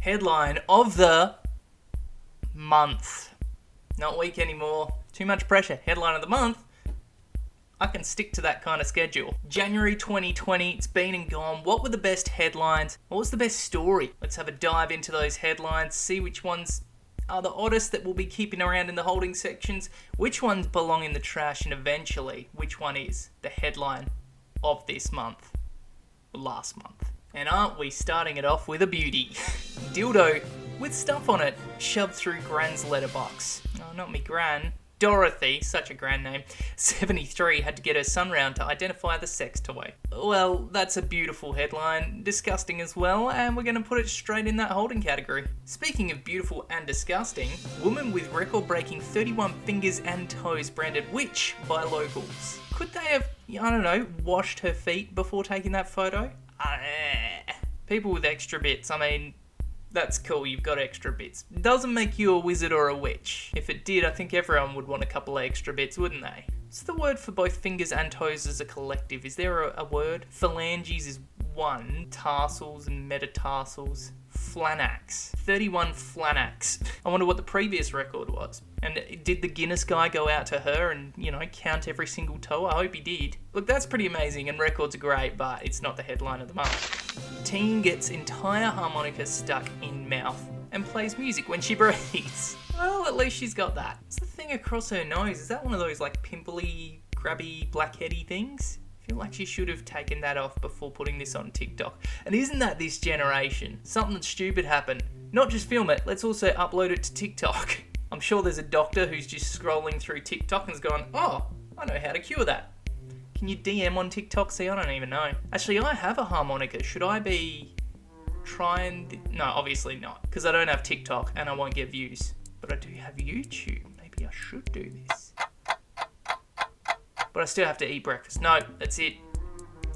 Headline of the month. Not week anymore. Too much pressure. Headline of the month. I can stick to that kind of schedule. January 2020, it's been and gone. What were the best headlines? What was the best story? Let's have a dive into those headlines, see which ones are the oddest that we'll be keeping around in the holding sections, which ones belong in the trash, and eventually, which one is the headline of this month, or last month. And aren't we starting it off with a beauty? Dildo with stuff on it shoved through Gran's letterbox. Oh, not me Gran. Dorothy, such a grand name, 73, had to get her son round to identify the sex toy. Well, that's a beautiful headline, disgusting as well, and we're going to put it straight in that holding category. Speaking of beautiful and disgusting, woman with record-breaking 31 fingers and toes branded witch by locals. Could they have, I don't know, washed her feet before taking that photo? People with extra bits, I mean, that's cool, you've got extra bits. Doesn't make you a wizard or a witch. If it did, I think everyone would want a couple of extra bits, wouldn't they? What's the word for both fingers and toes as a collective? Is there a word? Phalanges is one, tarsals and metatarsals. Flanax. 31 flanax. I wonder what the previous record was. And did the Guinness guy go out to her and, count every single toe? I hope he did. Look, that's pretty amazing, and records are great, but it's not the headline of the month. Teen gets entire harmonica stuck in mouth and plays music when she breathes. Well, at least she's got that. What's the thing across her nose? Is that one of those, pimply, grubby, blackheady things? I feel like she should have taken that off before putting this on TikTok. And isn't that this generation? Something stupid happened. Not just film it, let's also upload it to TikTok. I'm sure there's a doctor who's just scrolling through TikTok and has gone, oh, I know how to cure that. Can you DM on TikTok? See, I don't even know. Actually, I have a harmonica. Should I be trying... No, obviously not, because I don't have TikTok and I won't get views. But I do have YouTube. Maybe I should do this. But I still have to eat breakfast. No, that's it.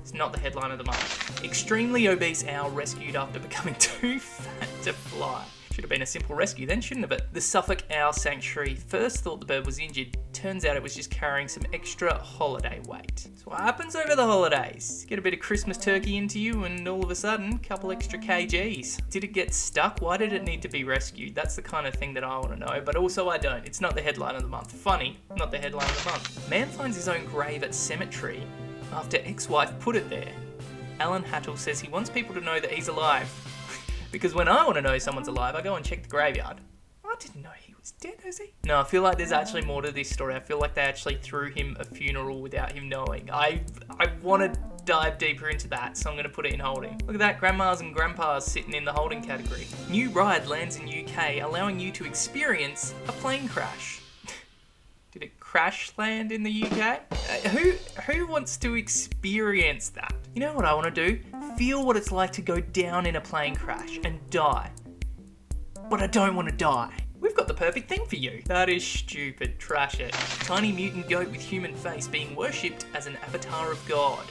It's not the headline of the month. Extremely obese owl rescued after becoming too fat to fly. Should have been a simple rescue then, shouldn't it? The Suffolk Owl Sanctuary first thought the bird was injured. Turns out it was just carrying some extra holiday weight. So what happens over the holidays? Get a bit of Christmas turkey into you and all of a sudden, a couple extra kgs. Did it get stuck? Why did it need to be rescued? That's the kind of thing that I want to know, but also I don't. It's not the headline of the month. Funny, not the headline of the month. Man finds his own grave at cemetery after ex-wife put it there. Alan Hattel says he wants people to know that he's alive. Because when I want to know someone's alive, I go and check the graveyard. I didn't know he was dead, is he? No, I feel like there's actually more to this story. I feel like they actually threw him a funeral without him knowing. I want to dive deeper into that, so I'm going to put it in holding. Look at that, grandmas and grandpas sitting in the holding category. New ride lands in UK, allowing you to experience a plane crash. Did it crash land in the UK? Who wants to experience that? You know what I want to do? Feel what it's like to go down in a plane crash and die. But I don't want to die. We've got the perfect thing for you. That is stupid. Trash it. Tiny mutant goat with human face being worshipped as an avatar of God.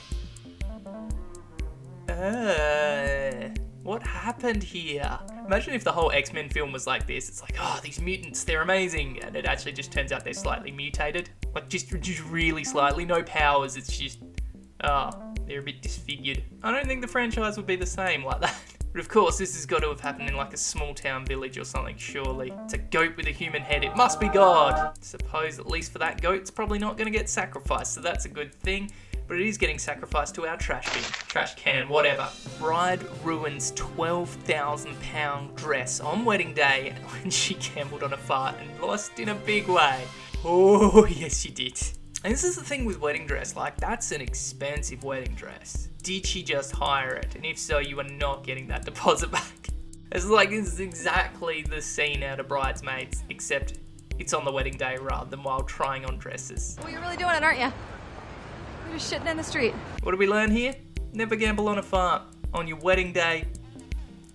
What happened here? Imagine if the whole X-Men film was like this. It's like, oh, these mutants, they're amazing. And it actually just turns out they're slightly mutated. Like, just really slightly. No powers. It's just, they're a bit disfigured. I don't think the franchise would be the same like that. But of course, this has got to have happened in like a small town village or something, surely. It's a goat with a human head. It must be God. Suppose at least for that goat, it's probably not going to get sacrificed. So that's a good thing. But it is getting sacrificed to our trash bin. Trash can, whatever. Bride ruins £12,000 dress on wedding day when she gambled on a fart and lost in a big way. Oh, yes she did. And this is the thing with wedding dress, like that's an expensive wedding dress. Did she just hire it? And if so, you are not getting that deposit back. It's like, this is exactly the scene out of Bridesmaids, except it's on the wedding day rather than while trying on dresses. Well, you're really doing it, aren't you? You're just shitting in the street. What did we learn here? Never gamble on a fart on your wedding day.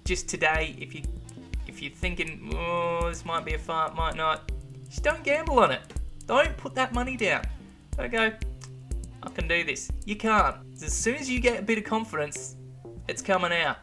Just today, if you're thinking, oh, this might be a fart, might not, just don't gamble on it. Don't put that money down. Don't go, I can do this. You can't. As soon as you get a bit of confidence, it's coming out.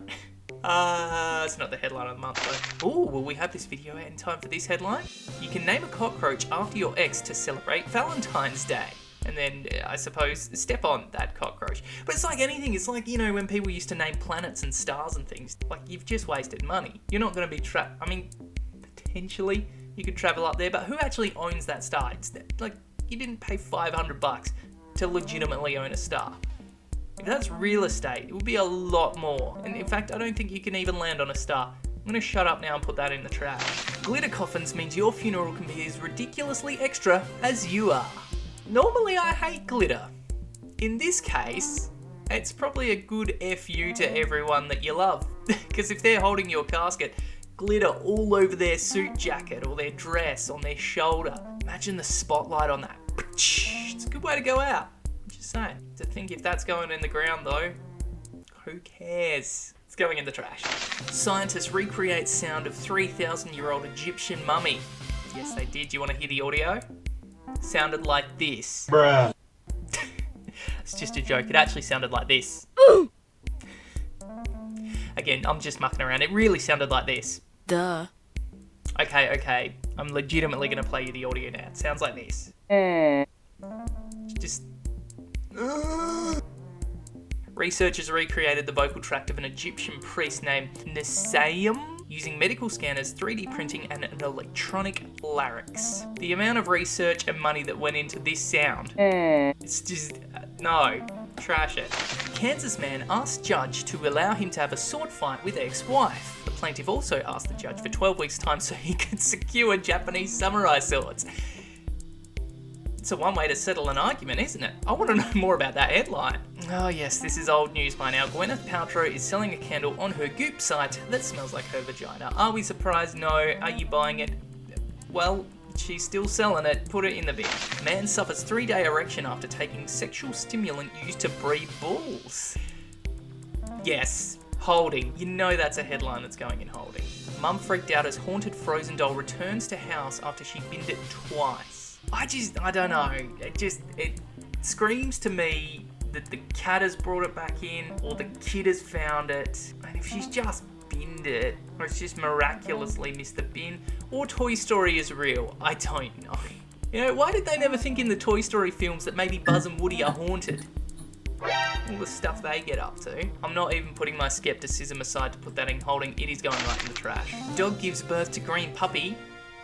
It's not the headline of the month though. Ooh, will we have this video out in time for this headline? You can name a cockroach after your ex to celebrate Valentine's Day. and then I suppose step on that cockroach. But it's like anything. It's like, when people used to name planets and stars and things. Like, you've just wasted money. You're not going to be potentially you could travel up there, but who actually owns that star? It's like, you didn't pay $500 to legitimately own a star. If that's real estate, it would be a lot more. And in fact, I don't think you can even land on a star. I'm going to shut up now and put that in the trash. Glitter coffins means your funeral can be as ridiculously extra as you are. Normally, I hate glitter. In this case, it's probably a good FU to everyone that you love. Because if they're holding your casket, glitter all over their suit jacket or their dress, on their shoulder. Imagine the spotlight on that. It's a good way to go out. I'm just saying. To think if that's going in the ground though, who cares? It's going in the trash. Scientists recreate sound of 3,000-year-old Egyptian mummy. Yes, they did. Do you want to hear the audio? Sounded like this. Bruh. It's just a joke. It actually sounded like this. Again, I'm just mucking around. It really sounded like this. Duh. Okay. I'm legitimately going to play you the audio now. It sounds like this. Just... Researchers recreated the vocal tract of an Egyptian priest named Nesayim using medical scanners, 3D printing, and an electronic larynx. The amount of research and money that went into this sound, it's just... no. Trash it. Kansas man asked judge to allow him to have a sword fight with ex-wife. The plaintiff also asked the judge for 12 weeks' time so he could secure Japanese samurai swords. It's a one way to settle an argument, isn't it? I want to know more about that headline. Oh yes, this is old news by now. Gwyneth Paltrow is selling a candle on her Goop site that smells like her vagina. Are we surprised? No. Are you buying it? Well, she's still selling it. Put it in the bin. Man suffers 3-day erection after taking sexual stimulant used to breed bulls. Yes, holding. You know that's a headline that's going in holding. Mum freaked out as haunted frozen doll returns to house after she binned it twice. I don't know. It screams to me that the cat has brought it back in, or the kid has found it. And if she's just binned it, or it's just miraculously missed the bin, or Toy Story is real, I don't know. Why did they never think in the Toy Story films that maybe Buzz and Woody are haunted? All the stuff they get up to. I'm not even putting my skepticism aside to put that in holding. It is going right in the trash. Dog gives birth to green puppy.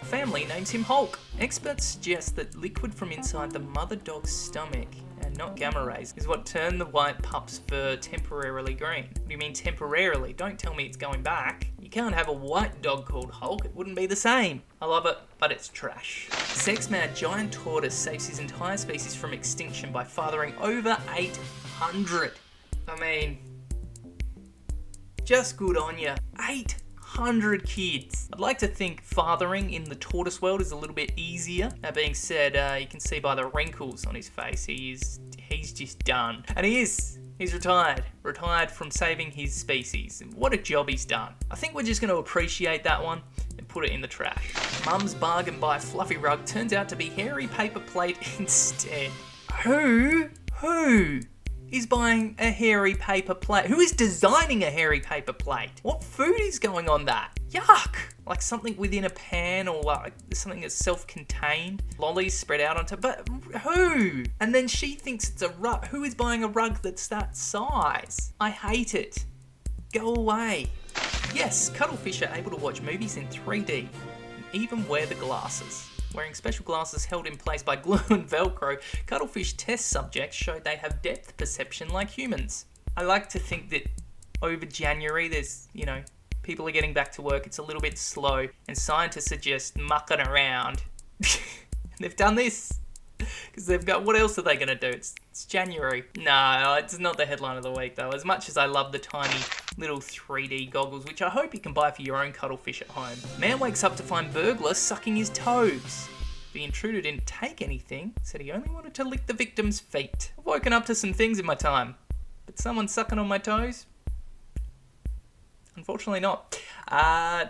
Family names him Hulk. Experts suggest that liquid from inside the mother dog's stomach, and not gamma rays, is what turned the white pup's fur temporarily green. What do you mean temporarily? Don't tell me it's going back. You can't have a white dog called Hulk. It wouldn't be the same. I love it, but it's trash. Sex-mad giant tortoise saves his entire species from extinction by fathering over 800. I mean, just good on ya. 800 kids. I'd like to think fathering in the tortoise world is a little bit easier. That being said, you can see by the wrinkles on his face, he's just done. And he is. He's retired. Retired from saving his species. What a job he's done. I think we're just going to appreciate that one and put it in the trash. Mum's bargain buy fluffy rug turns out to be hairy paper plate instead. Who is buying a hairy paper plate? Who is designing a hairy paper plate? What food is going on that? Yuck! Like something within a pan, or like something that's self-contained. Lollies spread out onto, but who? And then she thinks it's a rug. Who is buying a rug that's that size? I hate it. Go away. Yes, cuttlefish are able to watch movies in 3D and even wear the glasses. Wearing special glasses held in place by glue and Velcro, cuttlefish test subjects showed they have depth perception like humans. I like to think that over January, there's, people are getting back to work, it's a little bit slow, and scientists are just mucking around. They've done this because they've got, what else are they going to do? It's January. No, it's not the headline of the week though. As much as I love the tiny little 3D goggles, which I hope you can buy for your own cuttlefish at home. Man wakes up to find burglar sucking his toes. The intruder didn't take anything, said he only wanted to lick the victim's feet. I've woken up to some things in my time, but someone sucking on my toes? Unfortunately not.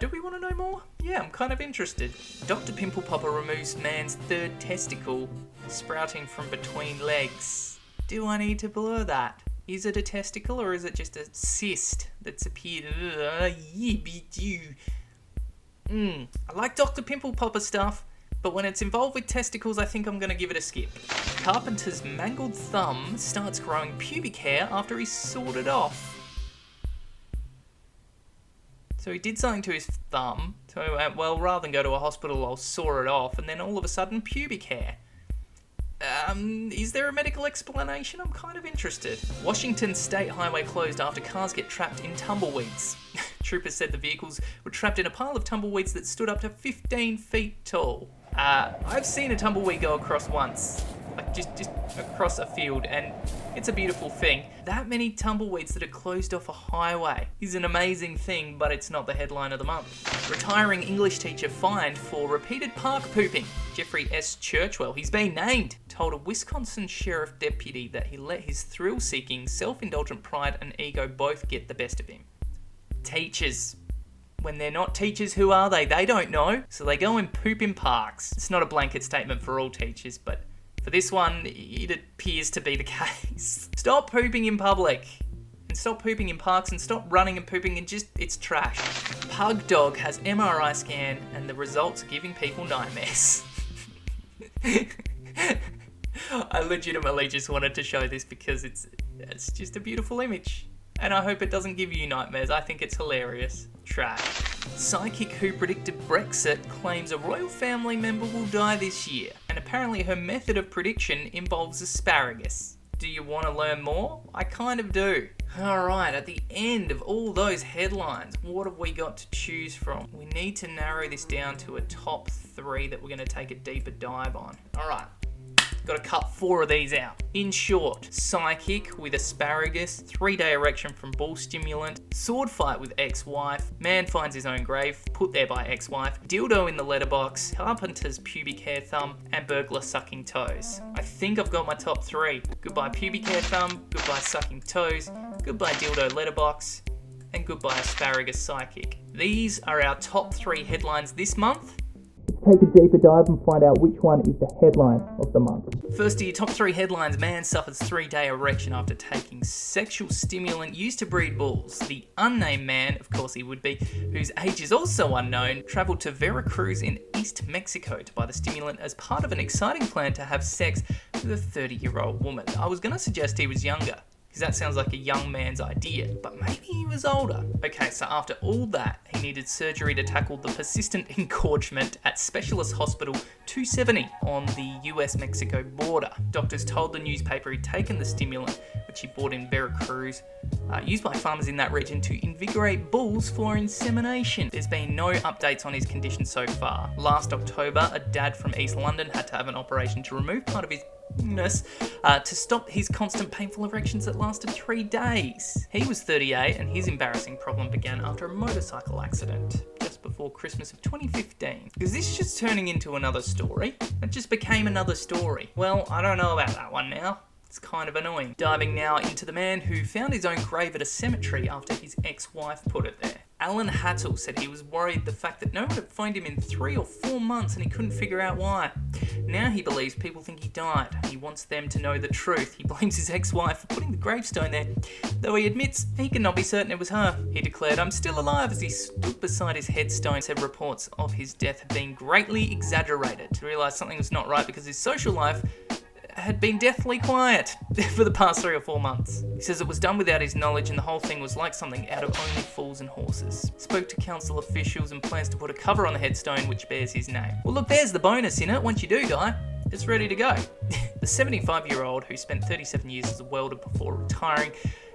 Do we want to know more? Yeah, I'm kind of interested. Dr. Pimple Popper removes man's third testicle sprouting from between legs. Do I need to blur that? Is it a testicle or is it just a cyst that's appeared? I like Dr. Pimple Popper stuff, but when it's involved with testicles, I think I'm going to give it a skip. Carpenter's mangled thumb starts growing pubic hair after he's sawed it off. So he did something to his thumb, so he went, well, rather than go to a hospital, I'll saw it off, and then all of a sudden, pubic hair. Is there a medical explanation? I'm kind of interested. Washington State Highway closed after cars get trapped in tumbleweeds. Troopers said the vehicles were trapped in a pile of tumbleweeds that stood up to 15 feet tall. I've seen a tumbleweed go across once, like just across a field, and it's a beautiful thing. That many tumbleweeds that are closed off a highway is an amazing thing, but it's not the headline of the month. Retiring English teacher fined for repeated park pooping. Jeffrey S. Churchwell, he's been named, told a Wisconsin sheriff deputy that he let his thrill-seeking, self-indulgent pride and ego both get the best of him. Teachers. When they're not teachers, who are they? They don't know, so they go and poop in parks. It's not a blanket statement for all teachers, but for this one, it appears to be the case. Stop pooping in public. And stop pooping in parks, and stop running and pooping, and it's trash. Pug dog has MRI scan, and the results are giving people nightmares. I legitimately just wanted to show this because it's just a beautiful image. And I hope it doesn't give you nightmares. I think it's hilarious. Trash. Psychic who predicted Brexit claims a royal family member will die this year. And apparently her method of prediction involves asparagus. Do you want to learn more? I kind of do. Alright, at the end of all those headlines, what have we got to choose from? We need to narrow this down to a top 3 that we're going to take a deeper dive on. Alright. Got to cut 4 of these out. In short, psychic with asparagus, 3-day erection from bull stimulant, sword fight with ex-wife, man finds his own grave, put there by ex-wife, dildo in the letterbox, carpenter's pubic hair thumb, and burglar sucking toes. I think I've got my top 3. Goodbye pubic hair thumb, goodbye sucking toes, goodbye dildo letterbox, and goodbye asparagus psychic. These are our top 3 headlines this month. Take a deeper dive and find out which one is the headline of the month. First, your top 3 headlines. Man suffers 3-day erection after taking sexual stimulant used to breed bulls. The unnamed man, of course he would be, whose age is also unknown, travelled to Veracruz in East Mexico to buy the stimulant as part of an exciting plan to have sex with a 30-year-old woman. I was going to suggest he was younger, because that sounds like a young man's idea, but maybe he was older. Okay, so after all that, he needed surgery to tackle the persistent engorgement at Specialist Hospital 270 on the US-Mexico border. Doctors told the newspaper he'd taken the stimulant, which he bought in Veracruz, used by farmers in that region to invigorate bulls for insemination. There's been no updates on his condition so far. Last October, a dad from East London had to have an operation to remove part of his to stop his constant painful erections that lasted 3 days. He was 38 and his embarrassing problem began after a motorcycle accident just before Christmas of 2015. Is this just turning into another story? It just became another story. Well, I don't know about that one now. It's kind of annoying. Diving now into the man who found his own grave at a cemetery after his ex-wife put it there. Alan Hattel said he was worried the fact that no one would find him in 3 or 4 months and he couldn't figure out why. Now he believes people think he died. He wants them to know the truth. He blames his ex-wife for putting the gravestone there, though he admits he cannot be certain it was her. He declared, "I'm still alive," as he stood beside his headstone. Said reports of his death have been greatly exaggerated. To realise something was not right because his social life had been deathly quiet for the past 3 or 4 months. He says it was done without his knowledge and the whole thing was like something out of Only Fools and Horses. Spoke to council officials and plans to put a cover on the headstone which bears his name. Well look, there's the bonus in it. Once you do die, it's ready to go. The 75-year-old, who spent 37 years as a welder before retiring,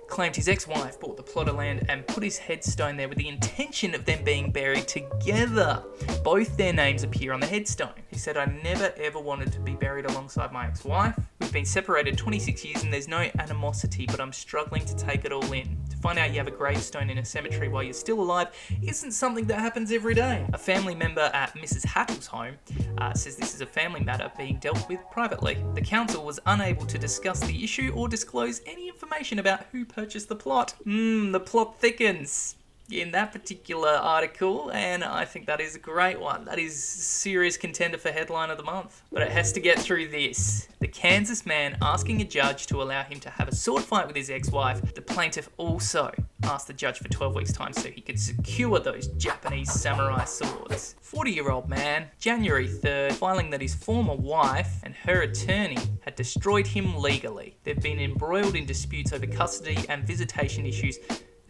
claimed his ex-wife bought the plot of land and put his headstone there with the intention of them being buried together. Both their names appear on the headstone. He said, "I never ever wanted to be buried alongside my ex-wife. We've been separated 26 years and there's no animosity, but I'm struggling to take it all in. To find out you have a gravestone in a cemetery while you're still alive isn't something that happens every day." A family member at Mrs. Hattle's home says this is a family matter being dealt with privately. The council was unable to discuss the issue or disclose any information about who purchased the plot. The plot thickens. in that particular article, and I think that is a great one. That is a serious contender for headline of the month. But it has to get through this. The Kansas man asking a judge to allow him to have a sword fight with his ex-wife. The plaintiff also asked the judge for 12 weeks' time so he could secure those Japanese samurai swords. 40-year-old man, January 3rd, filing that his former wife and her attorney had destroyed him legally. They've been embroiled in disputes over custody and visitation issues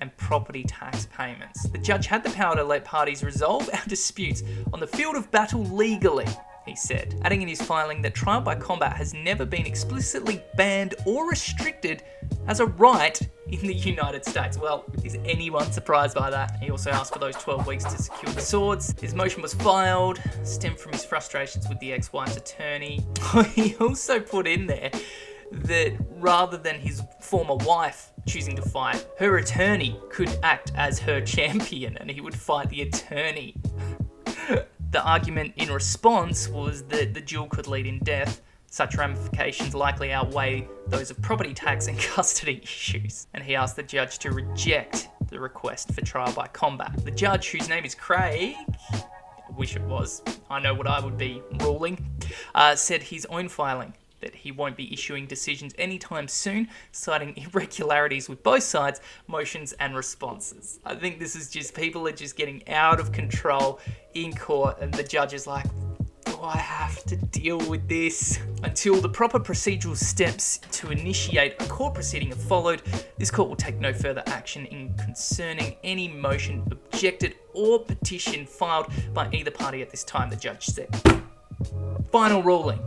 and property tax payments. The judge had the power to let parties resolve our disputes on the field of battle legally, he said, adding in his filing that trial by combat has never been explicitly banned or restricted as a right in the United States. Well, is anyone surprised by that? He also asked for those 12 weeks to secure the swords. His motion was filed, stemmed from his frustrations with the ex-wife's attorney. He also put in there that rather than his former wife choosing to fight, her attorney could act as her champion and he would fight the attorney. The argument in response was that the duel could lead in death. Such ramifications likely outweigh those of property tax and custody issues. And he asked the judge to reject the request for trial by combat. The judge, whose name is Craig, I wish it was, I know what I would be ruling, said his own filing that he won't be issuing decisions anytime soon, citing irregularities with both sides, motions and responses. I think this is just, people are just getting out of control in court and the judge is like, do I have to deal with this? Until the proper procedural steps to initiate a court proceeding have followed, this court will take no further action in concerning any motion objected or petition filed by either party at this time, the judge said. Final ruling.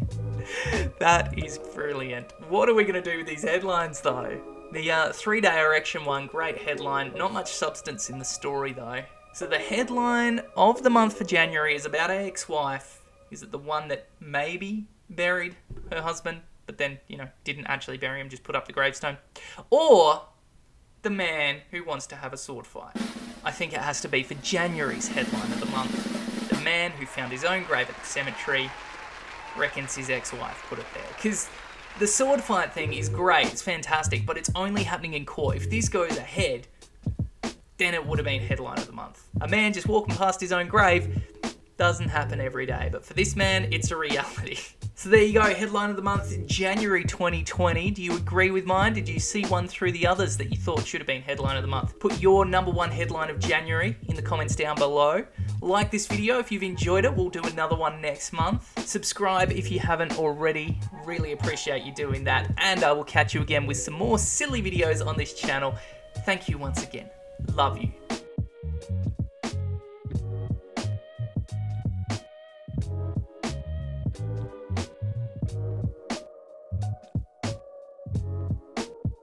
That is brilliant. What are we going to do with these headlines though? The 3-day erection one, great headline. Not much substance in the story though. So the headline of the month for January is about an ex-wife. Is it the one that maybe buried her husband, but then, didn't actually bury him, just put up the gravestone? Or the man who wants to have a sword fight? I think it has to be for January's headline of the month. The man who found his own grave at the cemetery reckons his ex-wife put it there. Because the sword fight thing is great, it's fantastic, but it's only happening in court. If this goes ahead, then it would have been headline of the month. A man just walking past his own grave doesn't happen every day, but for this man, it's a reality. So there you go, headline of the month, January 2020. Do you agree with mine? Did you see one through the others that you thought should have been headline of the month? Put your number one headline of January in the comments down below. Like this video if you've enjoyed it. We'll do another one next month. Subscribe if you haven't already. Really appreciate you doing that. And I will catch you again with some more silly videos on this channel. Thank you once again. Love you.